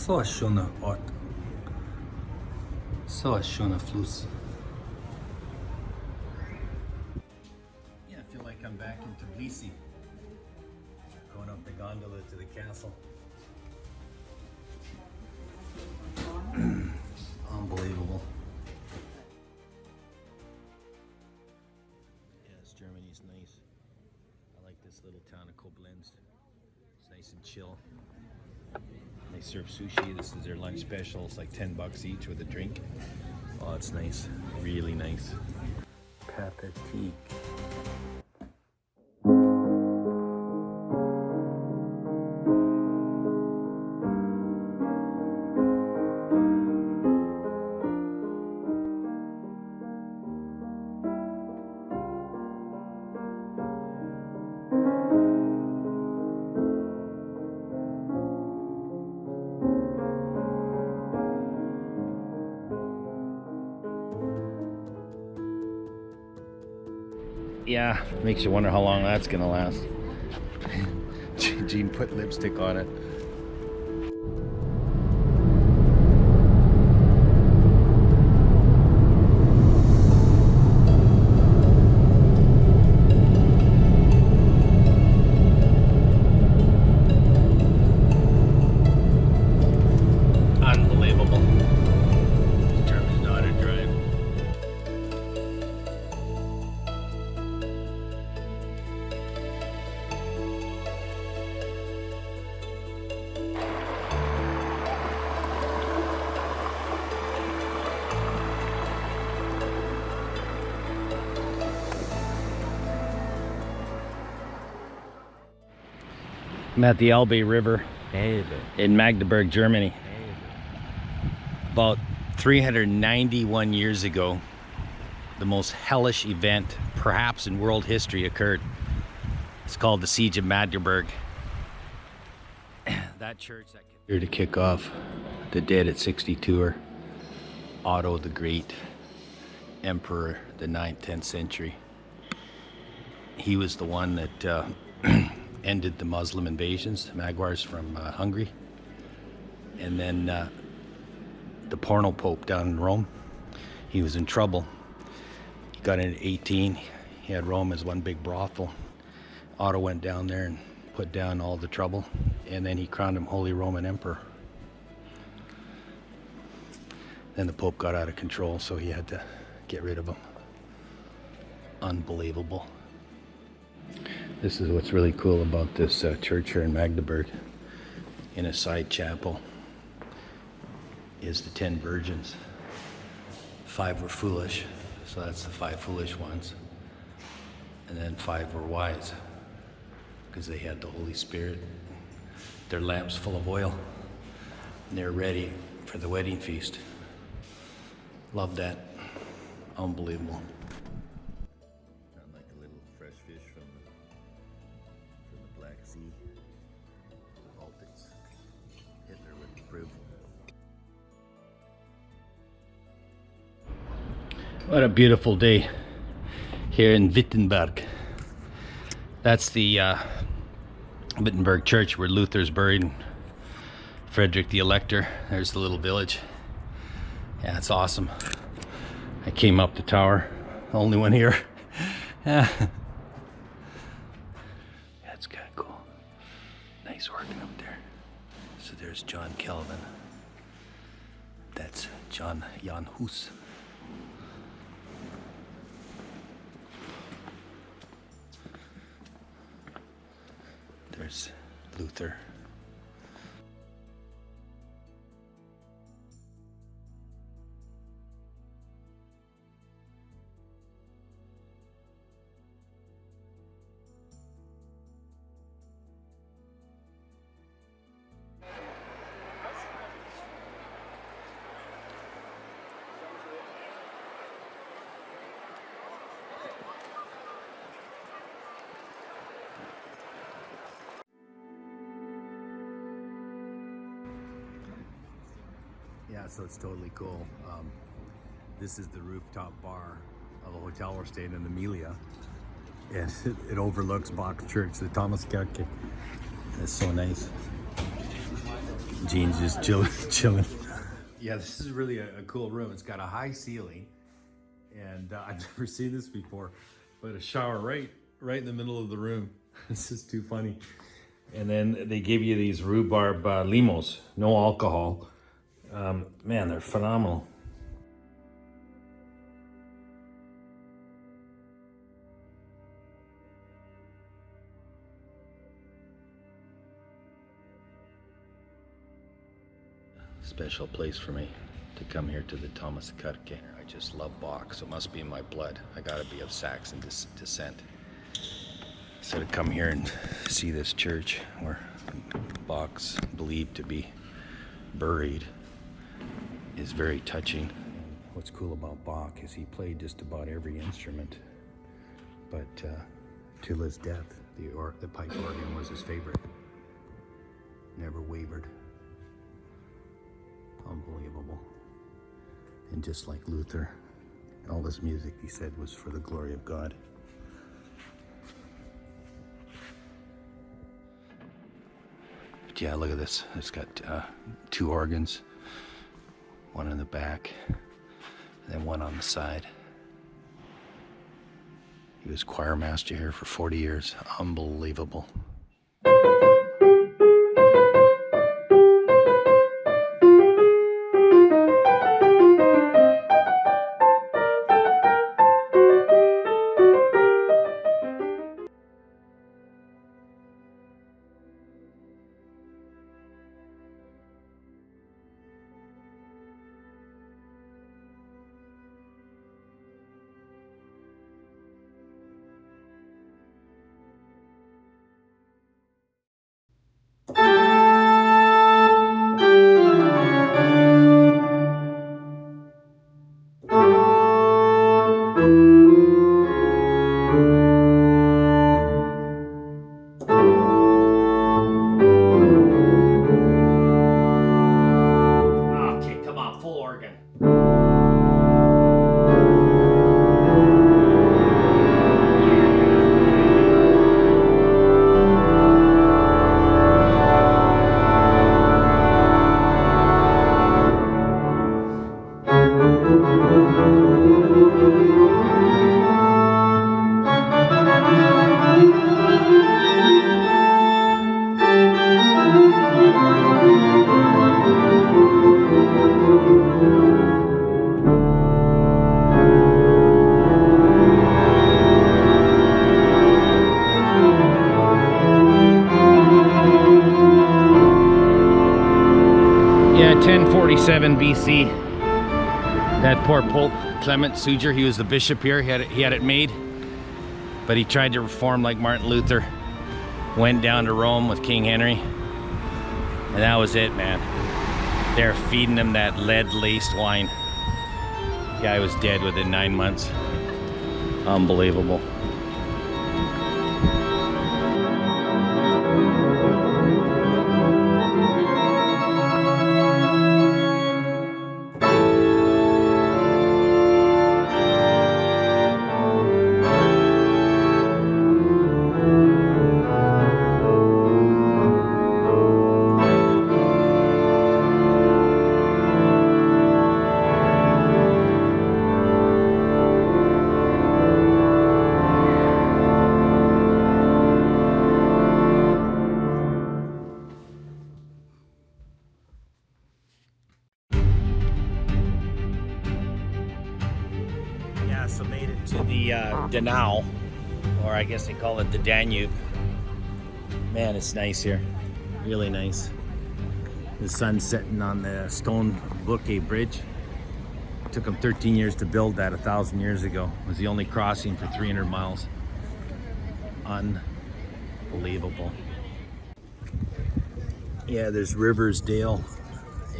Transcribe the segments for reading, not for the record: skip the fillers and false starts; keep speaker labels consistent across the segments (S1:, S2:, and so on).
S1: So ein schöner Ort. So ein schöner Fluss. Yeah, I feel like I'm back in Tbilisi. Going up the gondola to the castle. Unbelievable. Yes, Germany's nice. I like this little town of Koblenz. It's nice and chill. They serve sushi. This is their lunch special. It's like $10 each with a drink. Oh, it's nice. Really nice. Pathetique. Yeah, makes you wonder how long that's gonna last. Gene put lipstick on it. Unbelievable. These Germans know how to drive. I'm at the Elbe River in Magdeburg, Germany. About 391 years ago, the most hellish event perhaps in world history occurred. It's called the Siege of Magdeburg. That church that here to kick off the Dead at 60 tour. Otto the Great, Emperor, the 9th, 10th century. He was the one that ended the Muslim invasions, Magyars from Hungary. And then the porno pope down in Rome, he was in trouble. He got in at 18, he had Rome as one big brothel. Otto went down there and put down all the trouble, and then he crowned him Holy Roman Emperor. Then the Pope got out of control, so he had to get rid of him. Unbelievable. This is what's really cool about this church here in Magdeburg. In a side chapel is the 10 virgins. 5 were foolish, so that's the 5 foolish ones. And then 5 were wise, because they had the Holy Spirit. Their lamps full of oil, and they're ready for the wedding feast. Love that. Unbelievable. Sound like a little fresh fish from the Black Sea. The Baltics. Hitler would approve. What a beautiful day here in Wittenberg. That's the Wittenberg Church where Luther's buried. Frederick the Elector. There's the little village. Yeah, it's awesome. I came up the tower, the only one here. Yeah, it's kind of cool. Nice working up there. So there's John Calvin. That's Jan Hus. There's Luther. Yeah, so it's totally cool. This is the rooftop bar of a hotel we're staying in Amelia. And it overlooks Bach Church, the Thomas Kirche. It's so nice. Gene's just chilling. Yeah, this is really a cool room. It's got a high ceiling, and I've never seen this before, but a shower right in the middle of the room. This is too funny. And then they give you these rhubarb limos, no alcohol. Man, they're phenomenal. Special place for me to come here to the Thomas Kutke. I just love Bach, so it must be in my blood. I gotta be of Saxon descent. So to come here and see this church where Bach's believed to be buried is very touching. What's cool about Bach is he played just about every instrument, but till his death, the pipe organ was his favorite. Never wavered. Unbelievable. And just like Luther, all this music, he said, was for the glory of God. But yeah, look at this. It's got 2 organs, one in the back, and then one on the side. He was choir master here for 40 years. Unbelievable. Yeah, 1047 BC. That poor Pope Clement Suger, he was the bishop here. He had it made, but he tried to reform like Martin Luther. Went down to Rome with King Henry, and that was it, man. They're feeding him that lead-laced wine. Guy was dead within 9 months. Unbelievable. So made it to the Donau, or I guess they call it the Danube. Man, it's nice here, really nice. The sun's setting on the stone Bouquet Bridge. It took them 13 years to build that 1,000 years ago. It was the only crossing for 300 miles. Unbelievable. Yeah, there's Riversdale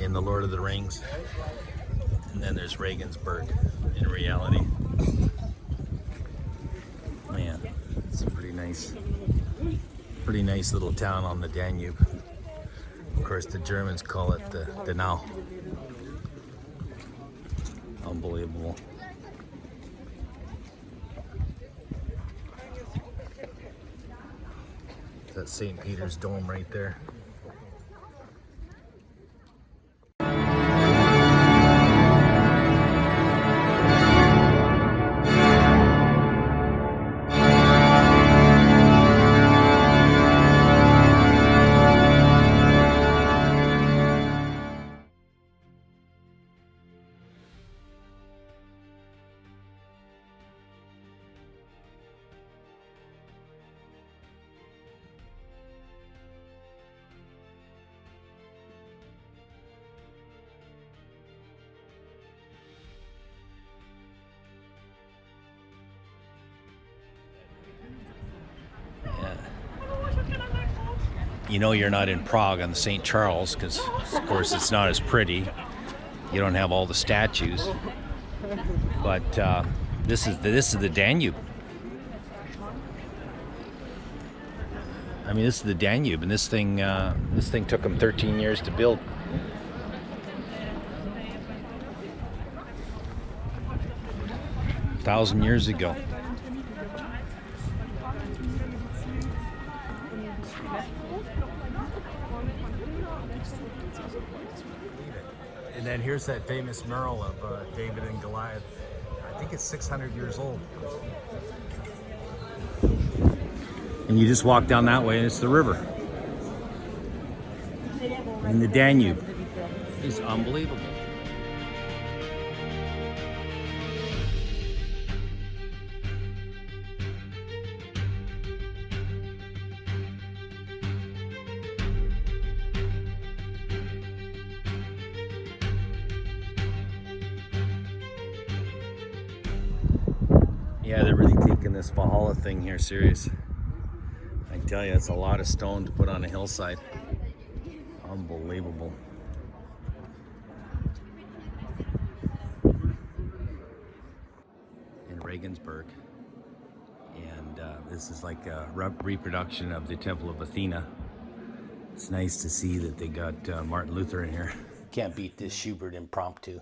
S1: in The Lord of the Rings, and then there's Regensburg in reality. Man, it's a pretty nice little town on the Danube. Of course, the Germans call it the Donau. Unbelievable. That's St. Peter's Dome right there. You know you're not in Prague on the St. Charles because, of course, it's not as pretty. You don't have all the statues. But this is the Danube. I mean, this is the Danube, and this thing took them 13 years to build. A 1,000 years ago. And then here's that famous mural of David and Goliath. I think it's 600 years old. And you just walk down that way and it's the river. And the Danube is unbelievable. Yeah, they're really taking this Valhalla thing here serious. I tell you, it's a lot of stone to put on a hillside. Unbelievable. In Regensburg. And this is like a reproduction of the Temple of Athena. It's nice to see that they got Martin Luther in here. Can't beat this Schubert impromptu.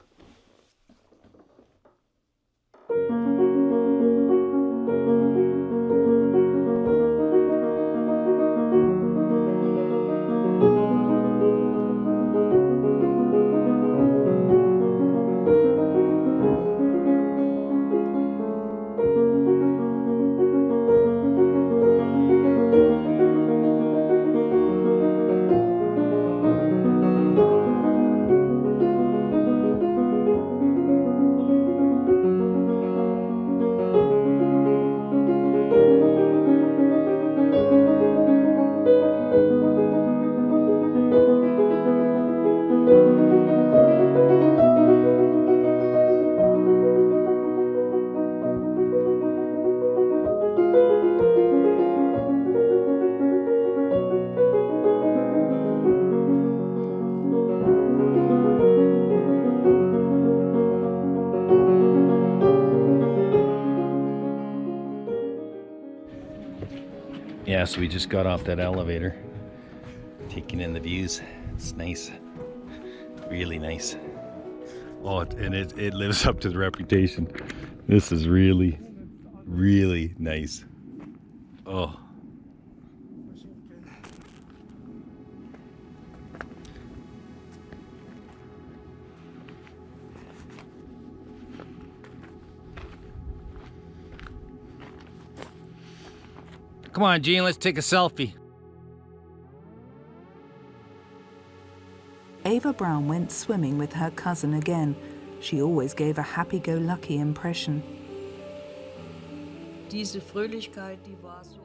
S1: Yeah, so we just got off that elevator, taking in the views. It's nice, really nice. Oh, and it lives up to the reputation. This is really, really nice. Oh. Come on, Gene, let's take a selfie.
S2: Ava Brown went swimming with her cousin again. She always gave a happy-go-lucky impression.
S3: Diese Fröhlichkeit, die war so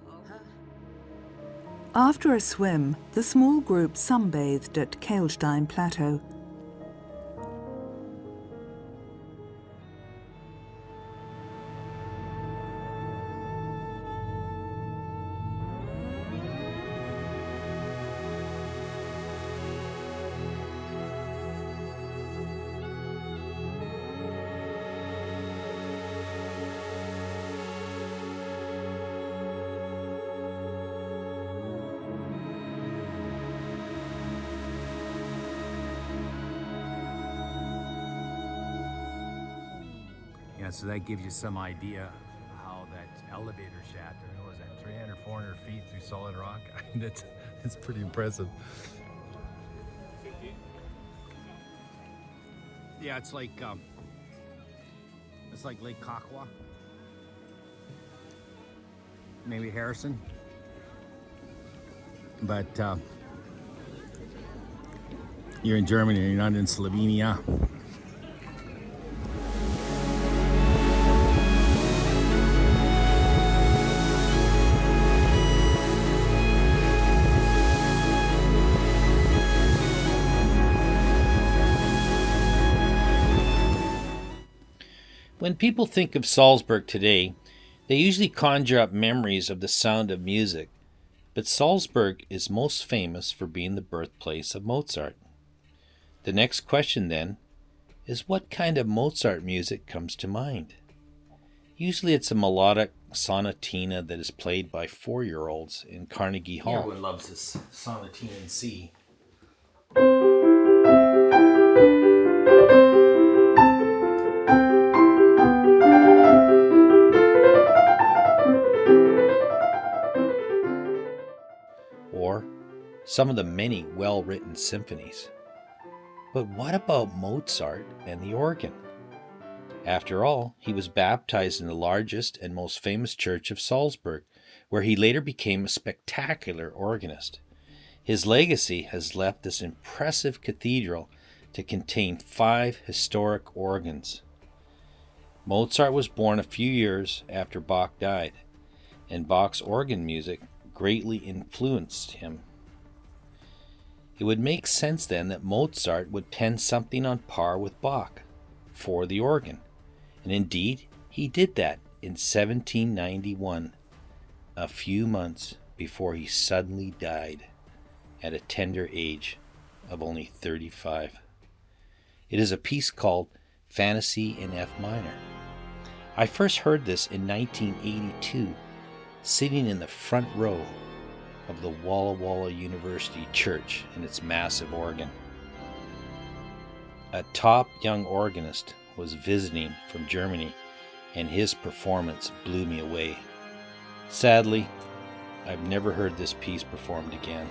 S2: After a swim, the small group sunbathed at Kehlstein Plateau.
S1: Yeah, so that gives you some idea how that elevator shaft, what was that, 300, 400 feet through solid rock? I mean, that's pretty impressive. Yeah, it's like Lake Kakwa. Maybe Harrison. But you're in Germany, you're not in Slovenia. When people think of Salzburg today, they usually conjure up memories of the sound of music. But Salzburg is most famous for being the birthplace of Mozart. The next question then is, what kind of Mozart music comes to mind? Usually it's a melodic sonatina that is played by 4-year-olds in Carnegie Hall. Everyone loves this sonatina in C. Or some of the many well-written symphonies. But what about Mozart and the organ? After all, he was baptized in the largest and most famous church of Salzburg, where he later became a spectacular organist. His legacy has left this impressive cathedral to contain 5 historic organs. Mozart was born a few years after Bach died, and Bach's organ music greatly influenced him. It would make sense then that Mozart would pen something on par with Bach for the organ. And indeed, he did that in 1791, a few months before he suddenly died at a tender age of only 35. It is a piece called Fantasy in F minor. I first heard this in 1982, sitting in the front row of the Walla Walla University Church in its massive organ. A top young organist was visiting from Germany, and his performance blew me away. Sadly, I've never heard this piece performed again.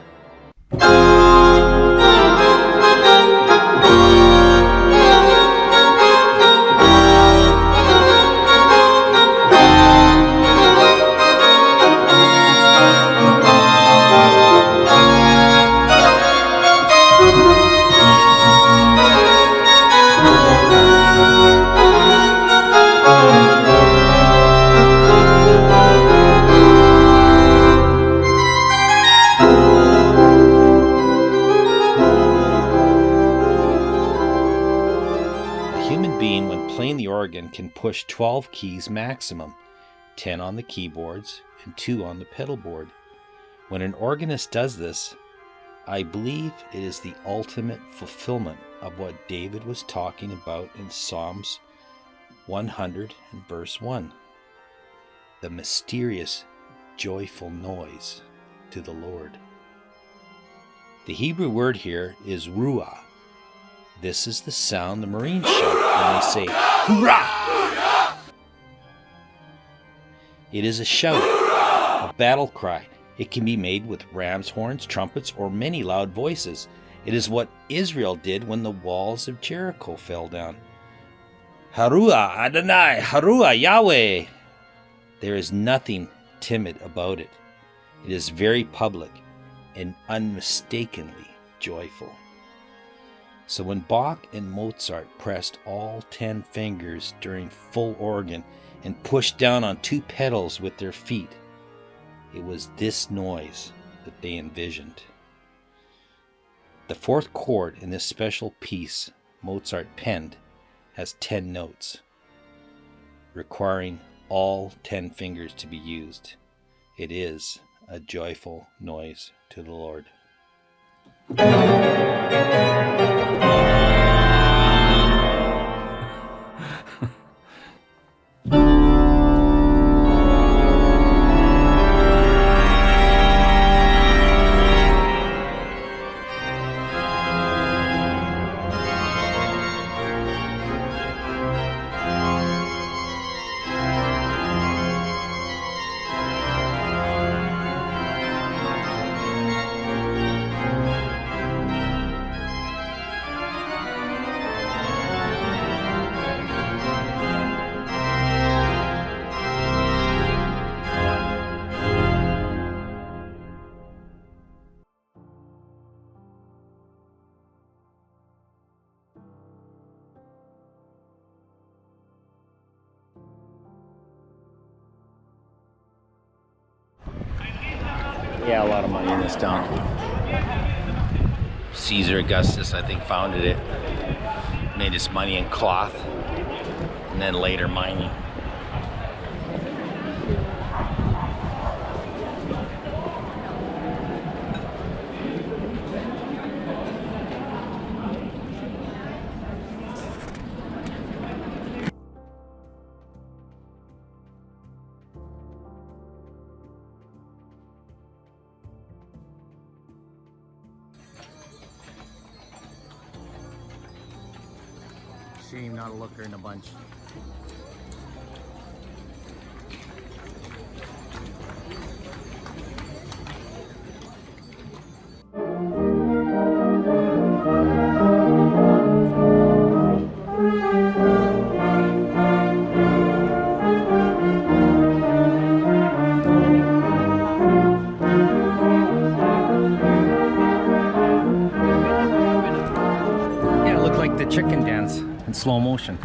S1: Can push 12 keys maximum, 10 on the keyboards and 2 on the pedal board. When an organist does this, I believe it is the ultimate fulfillment of what David was talking about in Psalms 100 and verse 1. The mysterious, joyful noise to the Lord. The Hebrew word here is ruah. This is the sound the Marines shout when they say, "Hoorah!" It is a shout, a battle cry. It can be made with ram's horns, trumpets, or many loud voices. It is what Israel did when the walls of Jericho fell down. Haruah Adonai, Haruah Yahweh. There is nothing timid about it. It is very public and unmistakably joyful. So when Bach and Mozart pressed all 10 fingers during full organ and pushed down on 2 pedals with their feet, it was this noise that they envisioned. The 4th chord in this special piece Mozart penned has 10 notes, requiring all 10 fingers to be used. It is a joyful noise to the Lord. Yeah, a lot of money in this town. Caesar Augustus, I think, founded it. Made his money in cloth, and then later mining. shame not a looker in a bunch. Yeah, it looked like the chicken dance in slow motion.